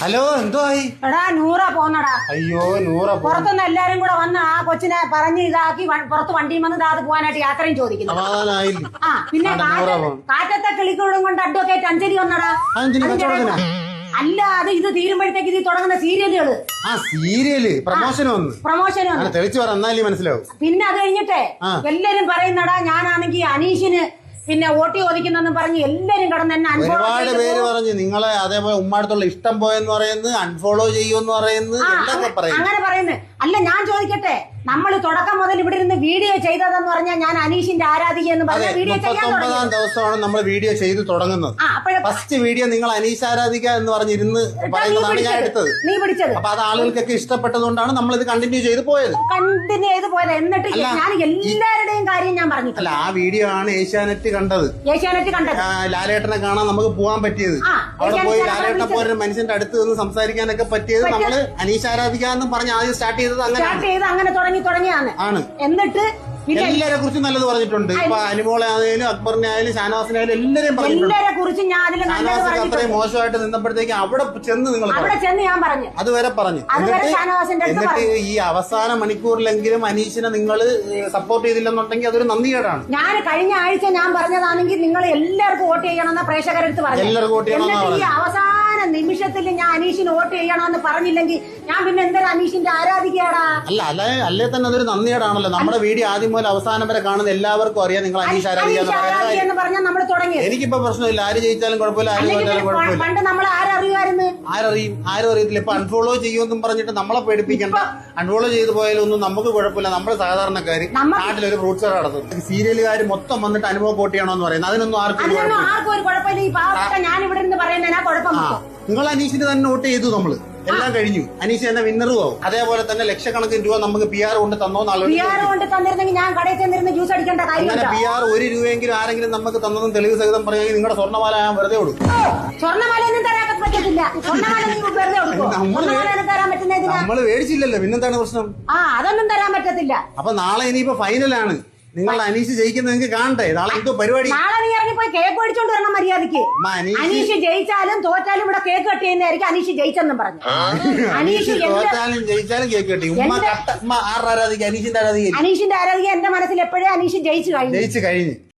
Hello എന്തുവായി? എടാ നൂറ പോന്നടാ. അയ്യോ നൂറ പുറത്തുനിന്ന് എല്ലാരും കൂടെ വന്ന് ആ കൊച്ചിനെ പറഞ്ഞ് ഇതാക്കി പുറത്ത് വണ്ടിയിൽ വന്ന് അത് പോകാനായിട്ട് യാത്രയും ചോദിക്കുന്നു. ആ പിന്നെ കാറ്റത്തെ കിളിക്കൂടും കൊണ്ട് അഡ്വക്കേറ്റ് അഞ്ജലി വന്നടാ. അല്ല അത് ഇത് തീരുമ്പോഴത്തേക്ക് ഇത് തുടങ്ങുന്ന സീരിയലുകള്. ആ സീരിയല് പ്രമോഷൻ വന്ന് തെളിച്ചു പറ എന്നാലും മനസ്സിലാവും. പിന്നെ അത് കഴിഞ്ഞിട്ടേ എല്ലാരും പറയുന്നടാ ഞാനാണെങ്കി അനീഷിന് പിന്നെ ഓട്ടി ഒതുക്കുന്നെന്നും പറഞ്ഞ് എല്ലാരും കടന്ന് എന്നെ ഒരുപാട് പേര് പറഞ്ഞു നിങ്ങളെ അതേപോലെ ഉമ്മാടത്തുള്ള ഇഷ്ടം പോയെന്ന് പറയുന്നത് അൺഫോളോ ചെയ്യുമെന്ന് പറയുന്നത് അങ്ങനെ പറയുന്നത്. അല്ല ഞാൻ ചോദിക്കട്ടെ, നമ്മൾ തുടക്കം മുതൽ ഇവിടെ ഇരുന്ന് വീഡിയോ ചെയ്തതെന്ന് പറഞ്ഞാൽ ഞാൻ അനീഷിന്റെ ആരാധിക എന്ന് പറഞ്ഞ വീഡിയോ ചെയ്യാൻ 39-ാം ദിവസമാണ് നമ്മൾ വീഡിയോ ചെയ്ത് തുടങ്ങുന്നത്. ഫസ്റ്റ് വീഡിയോ നിങ്ങൾ അനീഷ് ആരാധിക എന്ന് പറഞ്ഞിരുന്ന് പറയുന്നതാണ് ഞാൻ എടുത്തത്. നീ പിടിച്ചത്. അപ്പൊ അത് ആളുകൾക്കൊക്കെ ഇഷ്ടപ്പെട്ടതുകൊണ്ടാണ് നമ്മൾ ഇത് കണ്ടിന്യൂ ചെയ്ത് പോയത്. എന്നിട്ട് ഞാൻ എല്ലാവരുടെയും കാര്യം ഞാൻ പറഞ്ഞു. അല്ല ആ വീഡിയോ ആണ് ഏഷ്യാനെറ്റ് കണ്ടത്. ലാലേട്ടനെ കാണാൻ നമുക്ക് പോകാൻ പറ്റിയത്. അവിടെ പോയി ലാലേട്ടനെ പോലെ മനുഷ്യന്റെ അടുത്ത് നിന്ന് സംസാരിക്കാനൊക്കെ പറ്റിയത് നമ്മള് അനീഷ് ആരാധിക എന്ന് പറഞ്ഞ് ആദ്യം സ്റ്റാർട്ട് ചെയ്തത് അങ്ങനെ തുടങ്ങിയാണ്. എന്നിട്ട് എല്ലാരെ കുറിച്ചും നല്ലത് പറഞ്ഞിട്ടുണ്ട്. ഇപ്പൊ അനുമോളെ ആയാലും അക്ബറിനെ ആയാലും ഷാനവാസിനായാലും എല്ലാരെയും കുറിച്ച് അത്രയും മോശമായിട്ട് നിന്നപ്പോഴത്തേക്ക് അവിടെ ചെന്ന് ഞാൻ പറഞ്ഞു അതുവരെ പറഞ്ഞു. എന്നിട്ട് ഈ അവസാന മണിക്കൂറിലെങ്കിലും അനീഷിനെ നിങ്ങൾ സപ്പോർട്ട് ചെയ്തില്ലെന്നുണ്ടെങ്കിൽ അതൊരു നന്ദികേടാണ്. ഞാൻ കഴിഞ്ഞ ആഴ്ച ഞാൻ പറഞ്ഞതാണെങ്കിൽ നിങ്ങൾ എല്ലാവർക്കും വോട്ട് ചെയ്യണമെന്ന പ്രേക്ഷകരെടുത്ത് പറഞ്ഞു. എല്ലാവർക്കും വോട്ട് ചെയ്യണമെന്ന് അവസാന നിമിഷത്തിൽ ഞാൻ അനീഷിന് വോട്ട് ചെയ്യണമെന്ന് പറഞ്ഞില്ലെങ്കിൽ ഞാൻ പിന്നെ എന്തൊരു അനീഷിന്റെ ആരാധികയാടാ. അല്ലേ തന്നെ അതൊരു നന്ദികേടാണല്ലോ. നമ്മുടെ വീഡിയോ ആദ്യം മുതൽ അവസാനം വരെ കാണുന്ന എല്ലാവർക്കും അറിയാം നിങ്ങൾ അനീഷ് ആരാധിക എന്ന് പറഞ്ഞാൽ നമ്മൾ തുടങ്ങി. എനിക്കിപ്പോ പ്രശ്നമില്ല, ആര് ജയിച്ചാലും കുഴപ്പമില്ല, ആര് തോറ്റാലും കുഴപ്പമില്ല. പണ്ട് നമ്മൾ ആരറിയുമായിരുന്നു? ആരും അറിയത്തില്ല. ഇപ്പൊ അൺഫോളോ ചെയ്യുമെന്നും പറഞ്ഞിട്ട് നമ്മളെ പേടിപ്പിക്കണ്ട. അൺഫോളോ ചെയ്ത് പോയാലൊന്നും നമുക്ക് കുഴപ്പമില്ല. നമ്മൾ സാധാരണക്കാര് നാട്ടിലൊരു ഫ്രൂട്ട്സ് നടത്തും. സീരിയലുകാർ മൊത്തം വന്നിട്ട് അനുഭവം വോട്ട് ചെയ്യണമെന്ന് പറയുന്നത് അതിനൊന്നും ആർക്കും ഒരു കുഴപ്പമില്ല. ഈ പാവപ്പെട്ട ഞാൻ ഇവിടെ നിന്ന് പറയുന്നതിനാ കുഴപ്പം. നിങ്ങൾ അനീഷിന് തന്നെ വോട്ട് ചെയ്തു. നമ്മള് എല്ലാം കഴിഞ്ഞു. അനീഷ് തന്നെ വിന്നറും ആവും. അതേപോലെ തന്നെ ലക്ഷക്കണക്കിന് രൂപ നമുക്ക് PR കൊണ്ട് തന്നിരുന്നെങ്കിൽ ഞാൻ കടയിൽ ചെന്നിരുന്ന് ജ്യൂസ് അടിക്കേണ്ട കാര്യം. അങ്ങനെ PR 1 രൂപയെങ്കിലും ആരെങ്കിലും നമുക്ക് തന്നതും തെളിവ് സഹിതം പറയുമെങ്കിൽ നിങ്ങളുടെ സ്വർണ്ണമാല ഞാൻ വെറുതെ കൊടുക്കും. സ്വർണ്ണമാലയൊന്നും തരാൻ പറ്റത്തില്ല. നമ്മള് മേടിച്ചില്ലല്ലോ, പിന്നെന്താണ് പ്രശ്നം? അതൊന്നും തരാൻ പറ്റത്തില്ല. അപ്പൊ നാളെ ഇനിയിപ്പോ ഫൈനലാണ്. നിങ്ങളുടെ അനീഷ് ജയിക്കുന്ന നിങ്ങൾക്ക് കാണട്ടെ. നാളെ എന്തോ പരിപാടി. നാളെ നീ ഇറങ്ങിപ്പോയി കേക്ക് മേടിച്ചോണ്ട് വരണം മര്യാദക്ക്. അനീഷ് ജയിച്ചാലും തോറ്റാലും ഇവിടെ കേക്ക് കട്ട് ചെയ്യുന്നതായിരിക്കും. അനീഷ് ജയിച്ചെന്നും പറഞ്ഞു. അനീഷ് തോറ്റാലും ജയിച്ചാലും കേക്ക് കട്ടി. ആരാധിക? അനീഷിന്റെ ആരാധിക. അനീഷിന്റെ ആരാധിക എന്റെ മനസ്സിൽ എപ്പോഴേ അനീഷ് ജയിച്ചു കഴിഞ്ഞു.